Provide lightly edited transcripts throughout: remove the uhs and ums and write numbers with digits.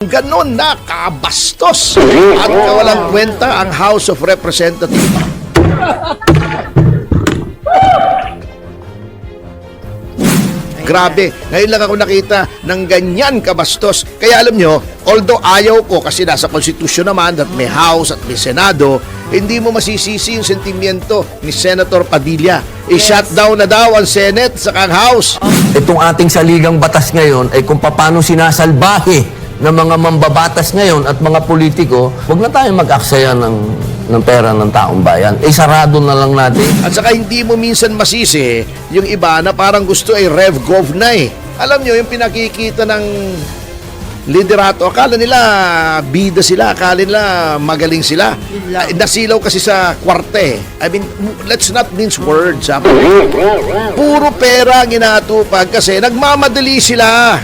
Ganon na kabastos at kawalang kwenta ang House of Representatives. Grabe, ngayon lang ako nakita ng ganyan kabastos. Kaya alam nyo, although ayaw ko kasi nasa konstitusyon naman at may House at may Senado, hindi mo masisisi yung sentimiento ni Senator Padilla. I-shut down na daw ang Senate sa kang House. Itong ating saligang batas ngayon ay kung paano sinasalbahe ng mga mambabatas ngayon at mga politiko, huwag na tayong mag-aksaya ng pera ng taong bayan. Sarado na lang natin. At saka hindi mo minsan masisi yung iba na parang gusto ay RevGov na eh. Alam nyo, yung pinakikita ng liderato, akala nila bida sila, akala nila magaling sila. Nasilaw kasi sa kwarte. I mean, let's not mince words. Puro pera ang inaatupag kasi nagmamadali sila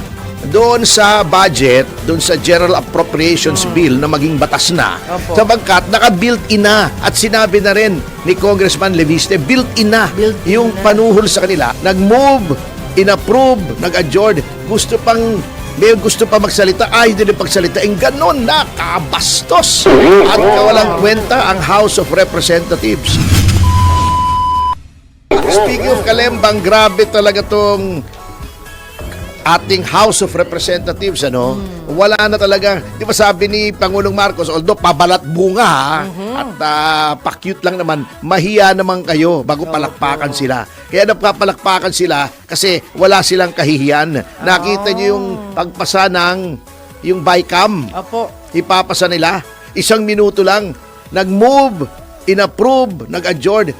doon sa budget, doon sa General Appropriations Bill na maging batas na. Sabagkat naka-built-in na at sinabi na rin ni Congressman Leviste, built-in na yung panuhol sa kanila. Nag-move, in-approve, nag-adjourn. May gusto pa magsalita, hindi rin pagsalita. Ganon na kabastos at kawalang kwenta ang House of Representatives. Speaking of Kalembang, grabe talaga tong ating House of Representatives, wala na talaga. Di ba sabi ni Pangulong Marcos, although pabalat bunga at pa-cute lang naman, mahiya naman kayo bago palakpakan sila. Kaya napapalakpakan sila kasi wala silang kahihiyan. Nakita niyo yung pagpasa ng yung bycam. Ipapasa nila. 1 minuto lang. Nag-move, in-approve, nag-adjourn.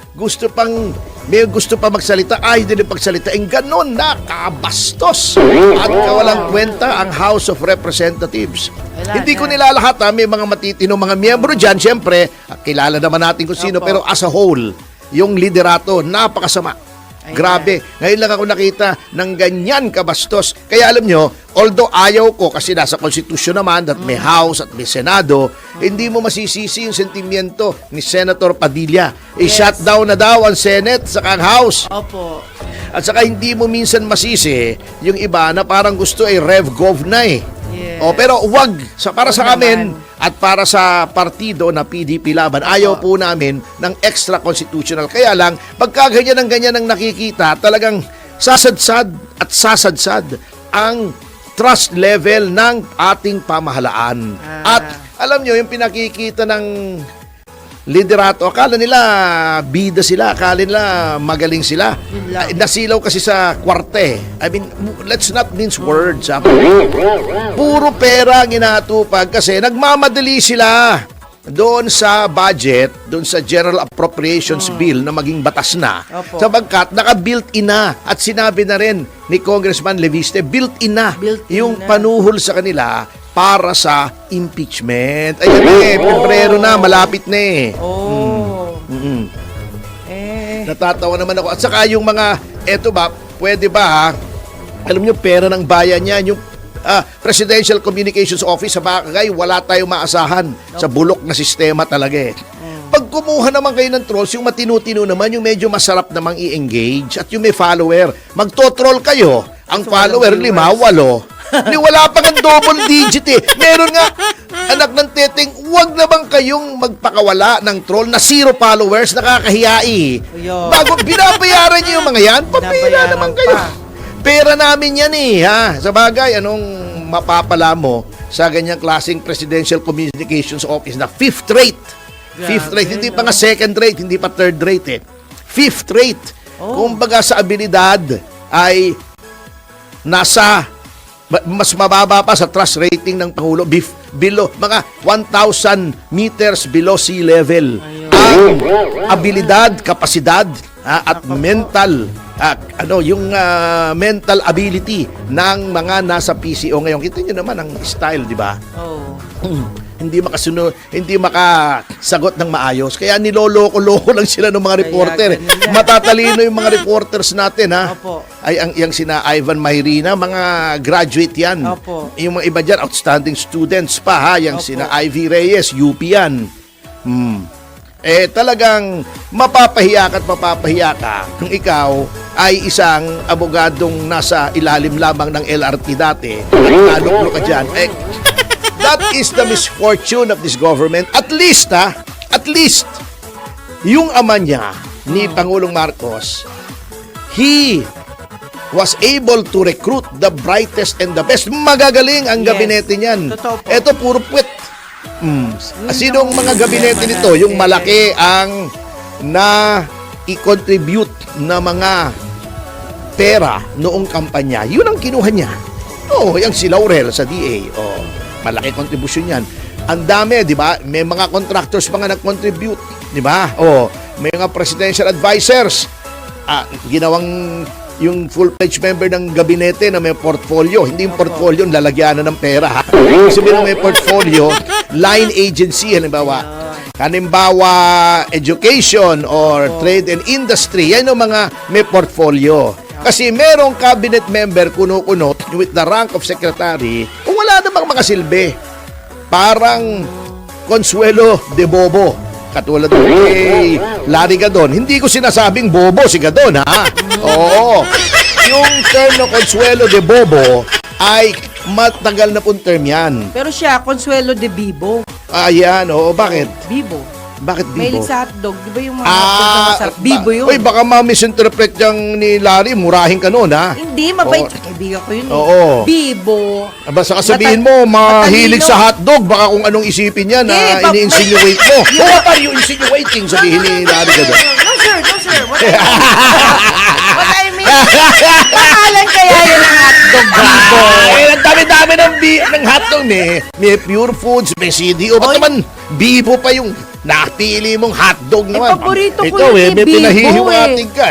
May gusto pa magsalita, hindi rin pagsalita. Ganon na kabastos at kawalang kwenta ang House of Representatives. Hindi ko nilalahat, may mga matitino mga miyembro dyan. Siyempre, kilala naman natin kung sino, pero as a whole, yung liderato, napakasama. Grabe, ngayon lang ako nakita ng ganyan kabastos. Kaya alam nyo, although ayaw ko kasi nasa konstitusyon naman at may House at may Senado, hindi mo masisisi yung sentimiento ni Senator Padilla. I-shut down na daw ang Senate sa kang House. At saka hindi mo minsan masisi yung iba na parang gusto ay RevGov na eh. Pero wag, para sa amin at para sa partido na PDP Laban, ayaw po namin ng extra constitutional. Kaya lang, pagka ganyan ang nakikita, talagang sasadsad ang trust level ng ating pamahalaan. At alam nyo, yung pinakikita ng liderato, akala nila bida sila, akala nila magaling sila. Nasilaw kasi sa kwarte. I mean, let's not mince words. Puro pera ang inaatupag kasi nagmamadali sila doon sa budget, doon sa General Appropriations Bill na maging batas na. Sabagkat naka-built-in na at sinabi na rin ni Congressman Leviste, built-in na yung panuhol sa kanila para sa impeachment. Ayan Pebrero na, malapit na eh. Natatawa naman ako. At saka yung mga, eto ba, pwede ba alam nyo, pera ng bayan yan, yung Presidential Communications Office, sa bagay, wala tayong maasahan sa bulok na sistema talaga eh. Pag kumuha naman kayo ng trolls, yung matinu-tino naman, yung medyo masarap namang i-engage at yung may follower, magto-troll kayo. Ang follower, 5, 8. Wala pa ng double digit eh. Meron nga, anak ng teteng, huwag na bang kayong magpakawala ng troll na 0 followers, nakakahiyai. Bago binabayaran niyo yung mga yan, papira naman kayo. Pera namin yan eh, ha? Sa bagay, anong mapapala mo sa ganyang klaseng Presidential Communications Office na 5th rate? 5th rate, hindi pa nga 2nd rate, hindi pa 3rd rate eh. 5th rate. Kumbaga sa abilidad ay nasa mas mababa pa sa trust rating ng Pangulo, below, mga 1,000 meters below sea level. Ang abilidad, kapasidad, at mental, yung mental ability ng mga nasa PCO ngayon. Kita nyo naman ang style, di ba? Hindi makasagot ng maayos. Kaya niloloko-loko lang sila ng mga reporter. Matatalino yung mga reporters natin, ha? Ay, yung sina Ivan Mayrina, mga graduate yan. Yung mga iba dyan, outstanding students pa, ha? Yung sina Ivy Reyes, UP yan. Talagang mapapahiya ka kung ikaw ay isang abogadong nasa ilalim lamang ng LRT dati. Naluklo ka dyan. That is the misfortune of this government. At least, yung ama niya, ni Pangulong Marcos, he was able to recruit the brightest and the best. Magagaling ang Yes. gabinete niyan. Totoo po. Ito, puro puwet. Sinong mga gabinete nito? Yung malaki ang na i-contribute na mga pera noong kampanya. Yun ang kinuha niya. Yung si Laurel sa DA. Malaki kontribusyon yan. Ang dami, di ba? May mga contractors pa nga nag-contribute. Di ba? May mga presidential advisors. Ginawang yung full-pledged member ng gabinete na may portfolio. Hindi yung portfolio, lalagyan na ng pera. Ha? Sabihin na may portfolio, line agency, halimbawa, education or trade and industry. Yan yung mga may portfolio. Kasi merong cabinet member kuno-kunot with the rank of secretary, wala namang makasilbi. Parang Consuelo de Bobo. Katulad kay Larry Gadon. Hindi ko sinasabing bobo si Gadon, ha? Oo. Yung term na Consuelo de Bobo ay matagal na pong term yan. Pero siya, Consuelo de Bibo. Ayan, bakit? Bibo. Bakit Bibo? Mahilig sa hotdog. Di ba yung mga hotdog na masarap? Bibo yun. Uy, baka ma-misinterpret yung ni Larry. Murahin ka noon, ha? Hindi, mabait. Oo. Kaibigan ko yun. Oo. Bibo. Basta sabihin mo, mahilig matalino. sa hotdog, baka kung anong isipin niya na ini-insinuate mo. What are you insinuating? Sabihin ni Larry Gadon. No, sir. What I mean, pangalan kaya yun ang hotdog Bibo. Ang dami-dami ng hotdog. May Pure Foods, may CDO. Ba't Oy. naman Bibo pa yung napili mong hotdog naman? paborito ko Ikaw yun, may Bibo, pinahihiwatig ka.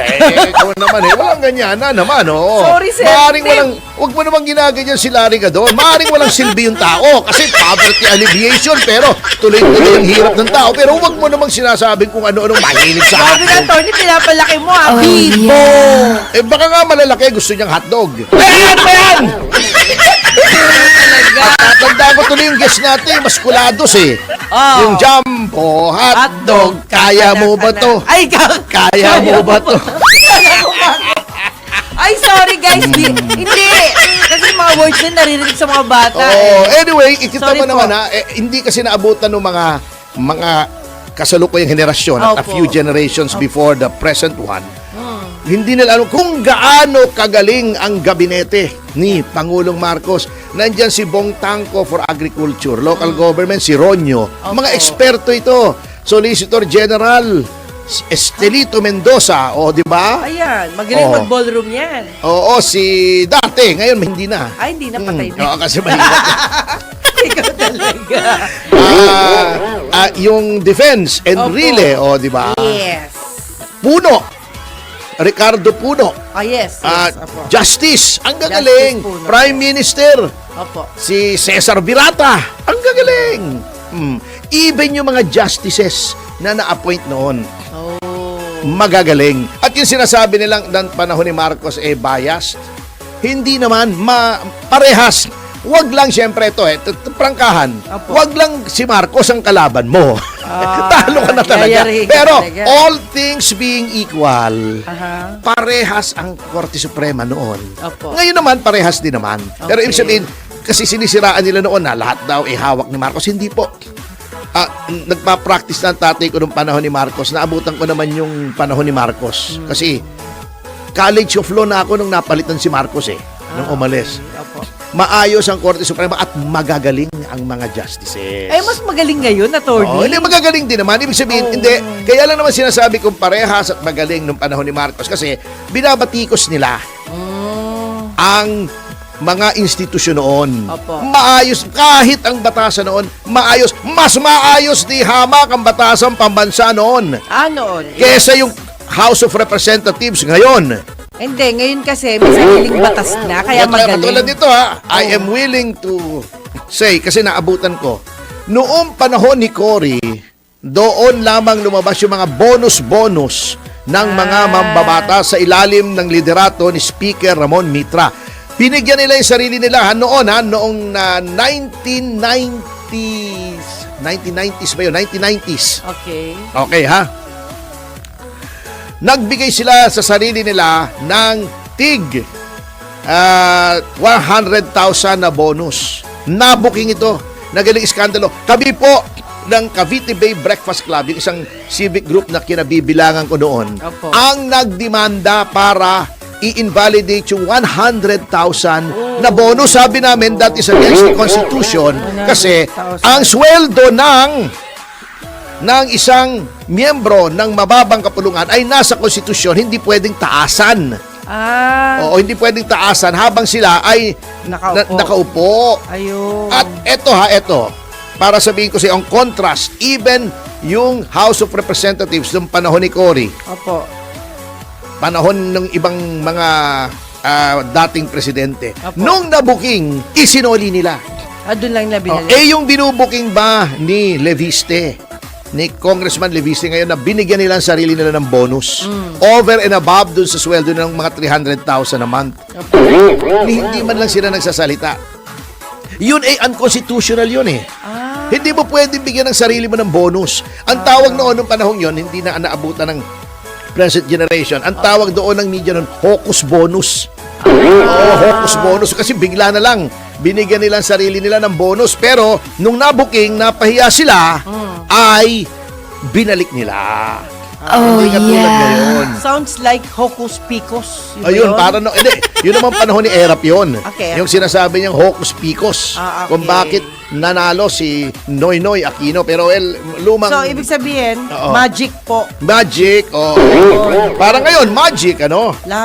Ikaw naman walang ganyan na naman. Sorry, sir. Huwag mo naman ginaganyan si Larry Gadon. Maaring walang silbi yung tao. Kasi poverty alleviation. Pero tuloy-tuloy ang hirap ng tao. Pero huwag mo namang sinasabing kung ano-anong mahilig sa Sabi na, hotdog. Tony, pinapalaki mo Bibo. Baka nga malalaki gusto niyang hotdog. Ano ba yan? Tanda ko tuloy yung guest natin, maskulados Yung jumbo, hotdog, kaya mo ba to? Ay, Kaya mo ba to? Ay, sorry guys. Hindi. Kasi mga words na naririnig sa mga bata. Anyway, ikita Sorry mo naman po. hindi kasi naabutan ng mga kasalukuyang henerasyon at a Opo. few generations before the present one. Hindi nila alam kung gaano kagaling ang gabinete ni Pangulong Marcos. Nandyan si Bong Tangco for Agriculture, local government, si Ronyo. Mga eksperto ito. Solicitor General, Estelito Mendoza, di ba? Ayan, magaling mag-ballroom yan. Oo, si dati. Ngayon, hindi na. Ay, hindi na patay na. Oo, kasi mahirap. Ikaw talaga. Yung Defense, Enrile, di ba? Yes. Puno. Ricardo Puno. Yes. Opo. Justice, ang gagaling. Justice Puno. Prime Minister, Opo. si Cesar Virata, ang gagaling. Even yung mga justices na na-appoint noon, magagaling. At yung sinasabi nilang ng panahon ni Marcos biased, hindi naman, parehas. Wag lang siyempre ito prangkahan. Opo. Wag lang si Marcos ang kalaban mo. Talo ka na talaga. yayari ka Pero talaga. all things being equal, Aha. parehas ang Korte Suprema noon. Opo. Ngayon naman, parehas din naman. Pero ibig sabihin, kasi sinisiraan nila noon na lahat daw hawak ni Marcos. Hindi po. Nagpa-practice na ang tatay ko nung panahon ni Marcos. Naabutan ko naman yung panahon ni Marcos. Kasi College of Law na ako nung napalitan si Marcos nung umalis. Opo. Maayos ang Korte Suprema at magagaling ang mga justices. Ay, mas magaling ngayon, attorney. Hindi, magagaling din naman. Ibig sabihin, hindi. Kaya lang naman sinasabi kong parehas at magaling nung panahon ni Marcos kasi binabatikos nila ang mga institusyon noon. Opo. Maayos, kahit ang batasan noon, maayos. Mas maayos di hamak ang batasan pambansa noon Noon. kesa yung House of Representatives ngayon. Hindi, ngayon kasi may sariling batas na, kaya magaling. Katulad nito I am willing to say, kasi naabutan ko, noong panahon ni Cory, doon lamang lumabas yung mga bonus-bonus ng mga mambabatas sa ilalim ng liderato ni Speaker Ramon Mitra. Binigyan nila yung sarili nila noong 1990s. 1990s ba yun? 1990s. Okay. Okay, nagbigay sila sa sarili nila ng tig 100,000 na bonus. Nabuking ito. nagaling iskandalo. Kami po ng Cavite Bay Breakfast Club, yung isang civic group na kinabibilangan ko noon, Opo. ang nagdemanda para i-invalidate yung 100,000 na bonus. Sabi namin, that is against the Constitution kasi 100,000. ang sweldo ng isang miyembro ng mababang kapulungan ay nasa konstitusyon, hindi pwedeng taasan. Oo, hindi pwedeng taasan habang sila ay Nakaupo. nakaupo. Ayun. At eto, para sabihin ko sa ang contrast, even yung House of Representatives ng panahon ni Cory, Opo. panahon ng ibang mga dating presidente, Opo. nung nabuking, isinoli nila. Doon lang na binalik. Yung binubuking ba ni Leviste, ni Congressman Leviste ngayon, na binigyan nila ang sarili nila ng bonus over and above dun sa sweldo ng mga 300,000 a month. Hindi man lang sila nagsasalita. Yun ay unconstitutional yun eh. Hindi mo pwedeng bigyan ng sarili mo ng bonus. Ang tawag noon nung panahon yon, hindi na naabutan ng present generation. Ang tawag doon ng media noon, hocus bonus. Hocus bonus. Kasi bigla na lang, binigyan nila ang sarili nila ng bonus. Pero, nung nabuking, napahiya sila, ay binalik nila. Hindi katulad ngayon. Sounds like hocus picus. Ayun, para no, hindi, yun naman panahon ni Erap yun. Okay. Yung sinasabi niyang hocus picus. Okay. Kung bakit nanalo si Noynoy Aquino. Pero lumang So, ibig sabihin, Oo. magic po. magic. Para ngayon, magic, ano? Lahat